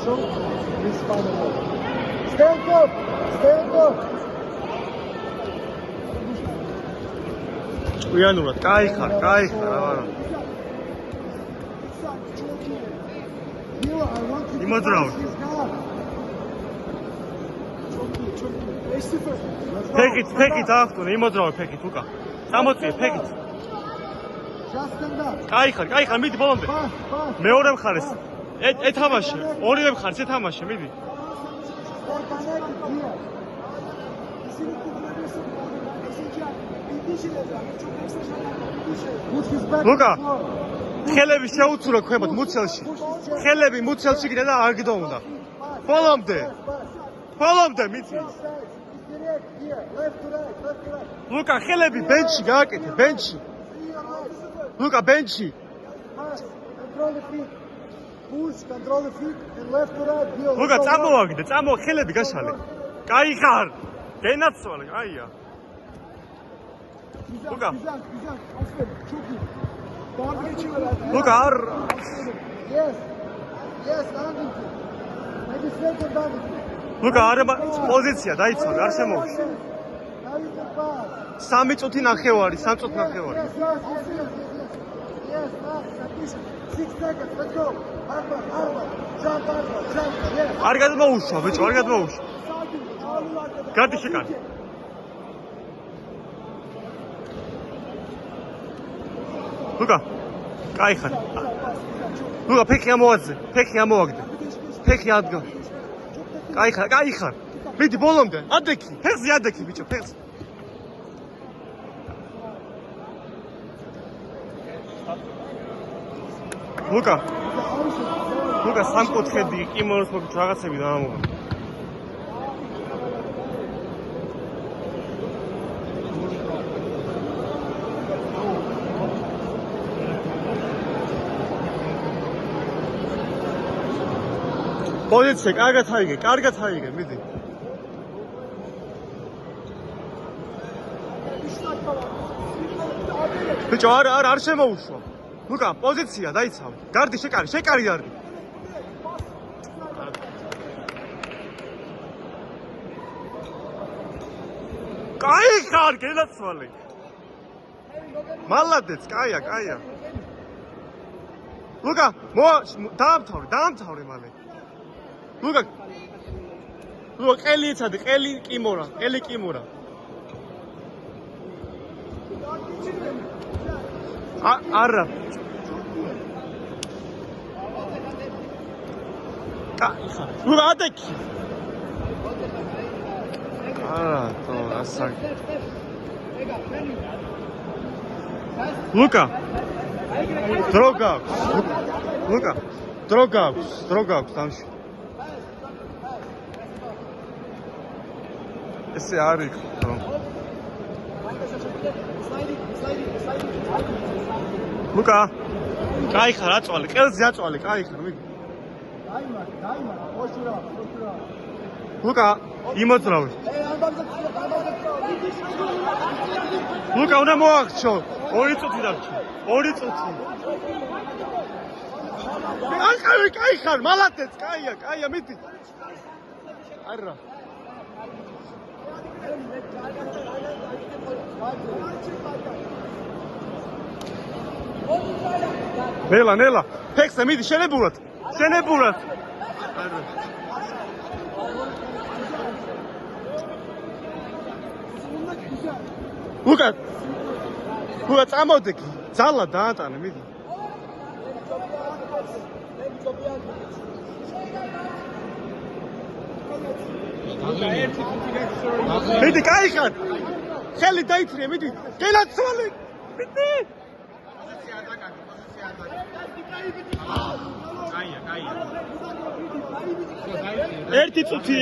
show this final. Stand up! Stand up! უიანურად, კაიხარ, აბარა. იმოძრავ. ფეკით ახტუნე, იმოძრავ ფეკით უკა. წამოწიე ფეკით. კაიხარ, მიდი ბოლომდე. მეორე მხარეს. ეთამაშე, ორივე მხარეს ეთამაშე, მიდი. ლუკა, ხელები შეუცურო ქვემოთ მუცელში. ხელები მუცელში კიდე და არ გდოუნდა. ბოლომდე მიცი. ლუკა, ხელები ბენჩში გააკეთე, ბენჩში. ლუკა, ბენჩში. ლუკა, წამოვაგდე, ხელები გაშალე. კაიხარ. გენაცვალე, კაია. ლუკა. ლუკა, არ. ლუკა, არა პოზიცია დაიცვალე, არ შემოვში. 3 წუთი ნახევარი, 3 წუთი ნახევარი. არ გადმოუშვა, ბიჭო, არ გადმოუშვა. გადი შეკანი. ლუკა, კაიხარ. ლუკა, ფეხი ამოვაგდე. ფეხი ადგა. კაიხარ. მიდი ბოლომდე. ადექი, ფეხზე ადექი, ბიჭო, ფეხზე. ლუკა, სამკუთხედი კიმონოს მოგჭ რაღაცები დაამოვა. პოზიცია კარგად აიგე, მიდი. ბიჭო, არ შემოუშვა. ლუკა, პოზიცია დაიცავ. გარდი შეკარი გარდი. კაიხარ, გენაცვალე. მალადეც, კაია. ლუკა, დაამთავრე მალე. ლუკა, ყელი იცადე, ყელი კიმორა. არა. კაიხარ. ლუკა, ადექი. არა, თო, ასაკ. ლუკა. დრო გაქვს დამში. ესე არის ხო? ლუკა, კაიხარ, აწვალე, ყელზე აწვალე, კაიხარ, მიდი. ლუკა, იმოძრავე. ლუკა, უნდა მოახჩო. 2 წუთი დარჩა. 2 წუთი. კაიხარ, მალადეც, კაია, მიდი. არა. ნელა, ფექსა მიდი, შენებურად. ლუკა, წამოდი, ძალა დაატანე, მიდი. მიდი, კაიხარ. ხელი დაიწრია, მიდი. გენაცვალე, მიდი. კაია. 1 წუთი.